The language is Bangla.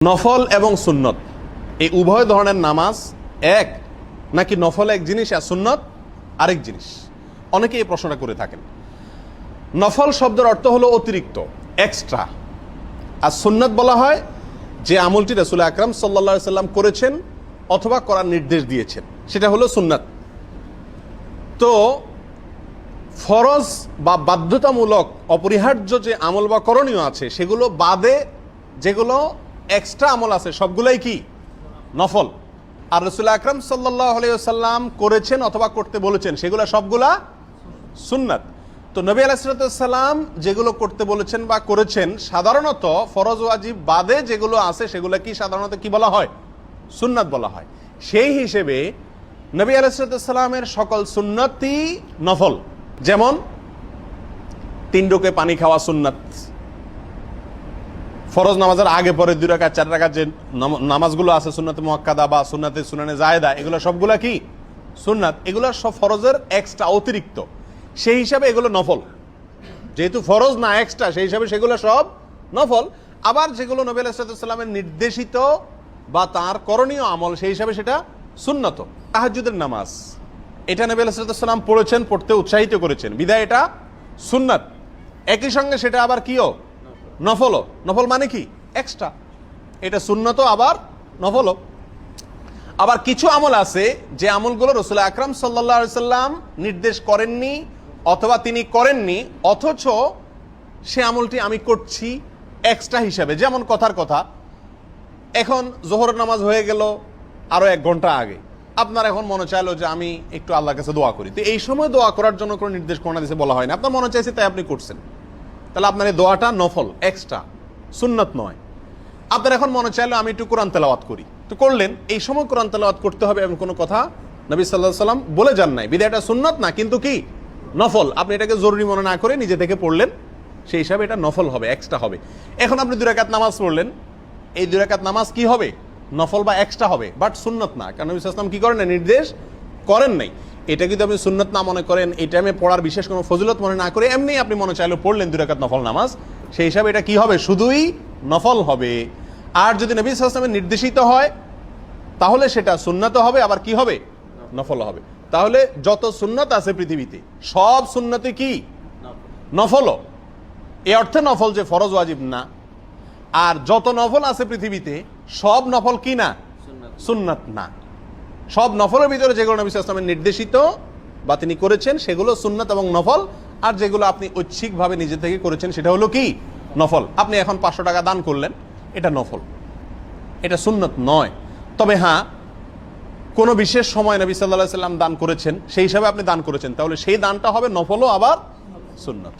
নফল এবং সুন্নত এই উভয় ধরনের নামাজ এক, নাকি নফল এক জিনিস আর সুন্নত আরেক জিনিস? অনেকে এই প্রশ্নটা করে থাকেন। নফল শব্দের অর্থ হলো অতিরিক্ত, এক্সট্রা। আর সুন্নত বলা হয় যে আমলটি রাসূল আকরাম সাল্লাল্লাহু আলাইহি সাল্লাম করেছেন অথবা করার নির্দেশ দিয়েছেন, সেটা হলো সুন্নত। তো ফরজ বা বাধ্যতামূলক অপরিহার্য যে আমল বা করণীয় আছে সেগুলো বাদে যেগুলো এক্সট্রা আমল আছে সবগুলাই কি নফল। আর রাসূল আকরাম সাল্লাল্লাহু আলাইহি ওয়াসাল্লাম করেছেন অথবা করতে বলেছেন সেগুলো সবগুলা সুন্নাত। তো নবী আলাইহিস সালাম যেগুলো করতে বলেছেন বা করেছেন সাধারণত ফরজ ওয়াজিব বাদে যেগুলো আছে সেগুলো কি সাধারণত কি বলা হয়? সুন্নাত বলা হয়। সেই হিসেবে নবী আলাইহিস সালামের সকল সুন্নতই নফল। যেমন 3 ঢোকে পানি খাওয়া সুন্নাত, ফরজ নামাজের আগে পরে 2 রাকাত 4 রাকাত যে নামাজগুলো আছে সুন্নাতে মুআক্কাদা বা সুন্নাতে সুনানে জায়েদা, এগুলো সবগুলা কি সুন্নাত। এগুলো সব ফরজের এক্সট্রা, অতিরিক্ত। সেই হিসাবে এগুলো নফল, যেহেতু ফরজ না এক্সট্রা, সেই হিসাবে সেগুলো সব নফল। আবার যেগুলো নবী আলাইহিস সালামের নির্দেশিত বা তার করণীয় আমল, সেই হিসাবে সেটা সুন্নত। তাহাজ্জুদের নামাজ, এটা নবী আলাইহিস সালাম পড়েছেন, পড়তে উৎসাহিত করেছেন, বিধায় এটা সুন্নাত। একই সঙ্গে সেটা আবার কিও নফলও। নফল মানে কি এক্সট্রা, এটা সুন্নত আবার নফলও। আবার কিছু আমল আছে যে আমলগুলো রাসূল আকরাম সাল্লাল্লাহু আলাইহি সাল্লাম নির্দেশ করেননি অথবা তিনি করেননি, অথচ সে আমলটি আমি করছি এক্সট্রা হিসাবে। যেমন কথার কথা, এখন যোহরের নামাজ হয়ে গেল আরো 1 ঘন্টা আগে, আপনার এখন মনে চাইলো যে আমি একটু আল্লাহর কাছে দোয়া করি। তো এই সময় দোয়া করার জন্য কোনো নির্দেশ কোরআন হাদিসে বলা হয় না, আপনার মনে চাইছে তাই আপনি করছেন, তাহলে আপনার এই দোয়াটা নফল, এক্সট্রা, সুন্নাত নয়। আপনার এখন মনে চাইলো আমি একটু কোরআন তেলাওয়াত করি, তো করলেন। এই সময় কোরআন তেলাওয়াত করতে হবে এমন কোনো কথা নবী সাল্লাল্লাহু আলাইহি সাল্লাম বলে যান নাই, বিধায় এটা সুন্নাত না, কিন্তু কি নফল। আপনি এটাকে জরুরি মনে না করে নিজে থেকে পড়লেন, সেই হিসাবে এটা নফল হবে, এক্সট্রা হবে। এখন আপনি 2 রাকাত নামাজ পড়লেন, এই 2 রাকাত নামাজ কি হবে? নফল বা এক্সট্রা হবে, বাট সুন্নাত না, কারণ নবী সাল্লাল্লাহু আলাইহি ওয়াসাল্লাম কি করেন না, নির্দেশ করেন নাই। এটা কিন্তু আপনি সুন্নাত না মনে করেন, এই টাইমে পড়ার বিশেষ কোনো ফজিলত মনে না করে এমনি আপনি মনে চাইলো পড়লেন 2 রাকাত নফল নামাজ, সেই হিসাবে এটা কি হবে? শুধুই নফল হবে। আর যদি নবী সাল্লাল্লাহু আলাইহি ওয়াসাল্লামের নির্দেশিত হয় তাহলে সেটা সুন্নাত হবে, আবার কি হবে? নফল হবে। তাহলে যত সুন্নাত আছে পৃথিবীতে সব সুন্নতই কি নফল। এই অর্থে নফল যে ফরজ ওয়াজিব না। আর যত নফল আছে পৃথিবীতে সব নফল কি না? সুন্নাত না। সব নফলের ভিতরে যেগুলো নবী সাল্লাল্লাহু আলাইহি ওয়াসাল্লামের নির্দেশিত বা তিনি করেছেন সেগুলো সুন্নাত এবং নফল। আর যেগুলো আপনি ঐচ্ছিকভাবে নিজে থেকে করেছেন সেটা হলো কি নফল। আপনি এখন 500 টাকা দান করলেন, এটা নফল, এটা সুন্নাত নয়। তবে হ্যাঁ, কোনো বিশেষ সময় নবী সাল্লাল্লাহু আলাইহি ওয়াসাল্লাম দান করেছেন, সেই হিসাবে আপনি দান করেছেন, তাহলে সেই দানটা হবে নফলও আবার সুন্নাত।